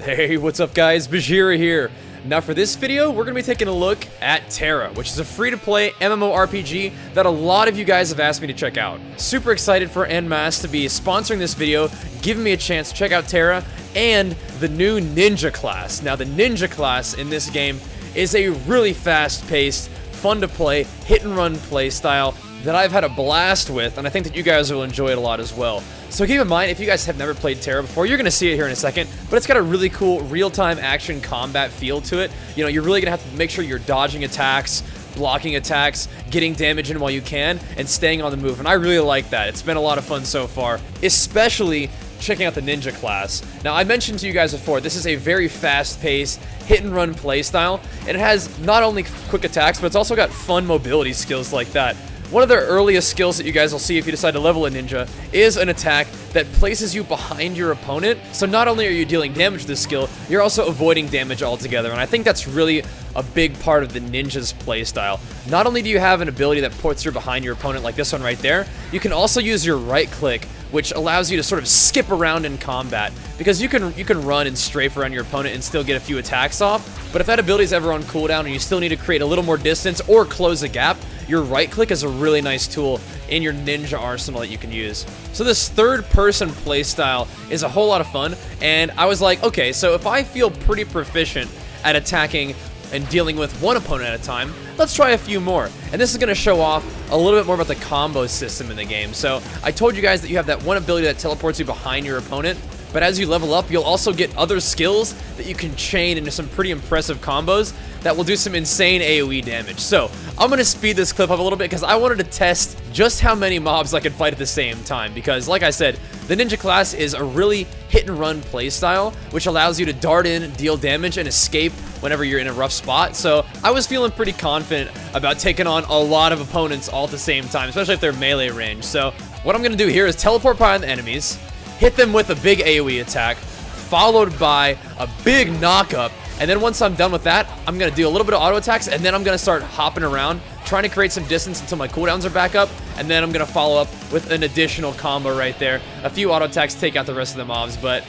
Hey, what's up guys? Bajheera here. Now for this video, we're going to be taking a look at Tera, which is a free-to-play MMORPG that a lot of you guys have asked me to check out. Super excited for En Masse to be sponsoring this video, giving me a chance to check out Tera and the new Ninja class. Now the Ninja class in this game is a really fast-paced, fun-to-play, hit-and-run play style that I've had a blast with, and I think that you guys will enjoy it a lot as well. So keep in mind, if you guys have never played Tera before, you're going to see it here in a second, but it's got a really cool real-time action combat feel to it. You know, you're really going to have to make sure you're dodging attacks, blocking attacks, getting damage in while you can, and staying on the move, and I really like that. It's been a lot of fun so far, especially checking out the Ninja class. Now, I mentioned to you guys before, this is a very fast-paced, hit-and-run playstyle, and it has not only quick attacks, but it's also got fun mobility skills like that. One of the earliest skills that you guys will see if you decide to level a ninja is an attack that places you behind your opponent. So not only are you dealing damage with this skill, you're also avoiding damage altogether. And I think that's really a big part of the ninja's playstyle. Not only do you have an ability that puts you behind your opponent like this one right there, you can also use your right click, which allows you to sort of skip around in combat, because you can run and strafe around your opponent and still get a few attacks off. But if that ability is ever on cooldown and you still need to create a little more distance or close a gap, your right click is a really nice tool in your ninja arsenal that you can use. So this third person playstyle is a whole lot of fun, and I was like, okay, so if I feel pretty proficient at attacking and dealing with one opponent at a time, let's try a few more. And this is going to show off a little bit more about the combo system in the game. So I told you guys that you have that one ability that teleports you behind your opponent, but as you level up, you'll also get other skills that you can chain into some pretty impressive combos that will do some insane AoE damage. So I'm going to speed this clip up a little bit because I wanted to test just how many mobs I could fight at the same time, because like I said, the ninja class is a really hit and run playstyle, which allows you to dart in, deal damage, and escape whenever you're in a rough spot. So I was feeling pretty confident about taking on a lot of opponents all at the same time, especially if they're melee range. So what I'm going to do here is teleport behind the enemies, hit them with a big AoE attack, followed by a big knockup, and then once I'm done with that, I'm going to do a little bit of auto attacks, and then I'm going to start hopping around, trying to create some distance until my cooldowns are back up, and then I'm going to follow up with an additional combo right there. A few auto attacks take out the rest of the mobs, but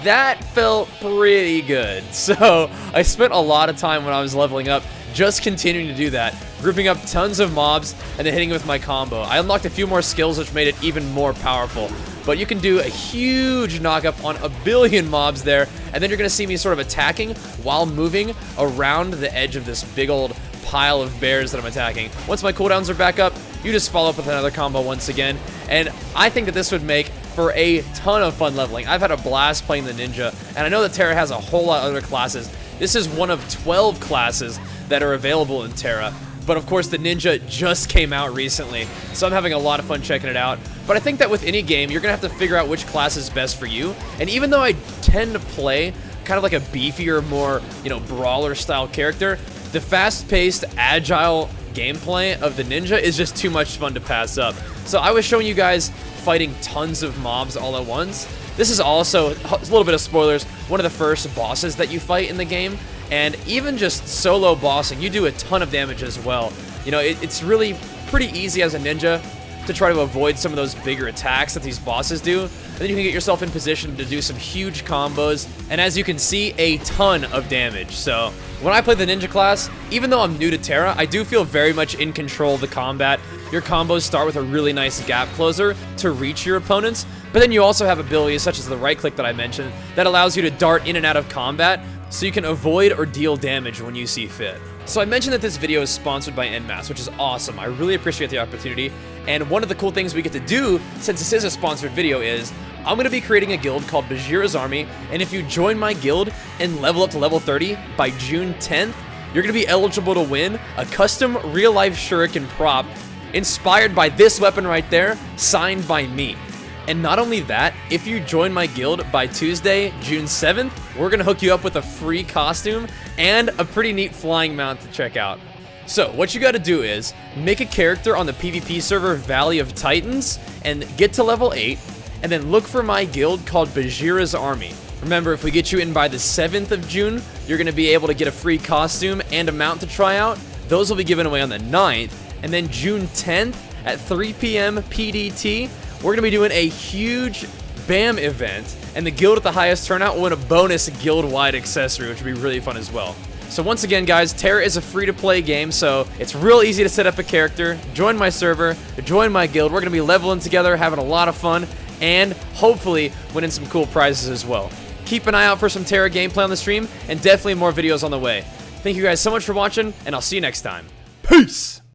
that felt pretty good. So I spent a lot of time when I was leveling up just continuing to do that, grouping up tons of mobs and then hitting with my combo. I unlocked a few more skills which made it even more powerful. But you can do a huge knockup on a billion mobs there, and then you're going to see me sort of attacking while moving around the edge of this big old pile of bears that I'm attacking. Once my cooldowns are back up, you just follow up with another combo once again, and I think that this would make for a ton of fun leveling. I've had a blast playing the ninja, and I know that Tera has a whole lot of other classes. This is one of 12 classes that are available in Tera. But of course, the ninja just came out recently, so I'm having a lot of fun checking it out. But I think that with any game, you're going to have to figure out which class is best for you. And even though I tend to play kind of like a beefier, more, brawler-style character, the fast-paced, agile gameplay of the ninja is just too much fun to pass up. So I was showing you guys fighting tons of mobs all at once. This is also, a little bit of spoilers, one of the first bosses that you fight in the game. And even just solo bossing, you do a ton of damage as well. You know, it's really pretty easy as a ninja to try to avoid some of those bigger attacks that these bosses do. And then you can get yourself in position to do some huge combos. And as you can see, a ton of damage. So when I play the ninja class, even though I'm new to Tera, I do feel very much in control of the combat. Your combos start with a really nice gap closer to reach your opponents. But then you also have abilities such as the right click that I mentioned that allows you to dart in and out of combat, so you can avoid or deal damage when you see fit. So I mentioned that this video is sponsored by En Masse, which is awesome. I really appreciate the opportunity. And one of the cool things we get to do, since this is a sponsored video, is I'm going to be creating a guild called Bajheera's Army. And if you join my guild and level up to level 30 by June 10th, you're going to be eligible to win a custom real-life shuriken prop inspired by this weapon right there, signed by me. And not only that, if you join my guild by Tuesday, June 7th, we're going to hook you up with a free costume and a pretty neat flying mount to check out. So what you got to do is make a character on the PvP server Valley of Titans and get to level 8, and then look for my guild called Bajheera's Army. Remember, if we get you in by the 7th of June, you're going to be able to get a free costume and a mount to try out. Those will be given away on the 9th, and then June 10th at 3 p.m. PDT, we're going to be doing a huge BAM event, and the guild with the highest turnout will win a bonus guild-wide accessory, which would be really fun as well. So once again, guys, Tera is a free-to-play game, so it's real easy to set up a character, join my server, join my guild. We're going to be leveling together, having a lot of fun, and hopefully winning some cool prizes as well. Keep an eye out for some Tera gameplay on the stream, and definitely more videos on the way. Thank you guys so much for watching, and I'll see you next time. Peace!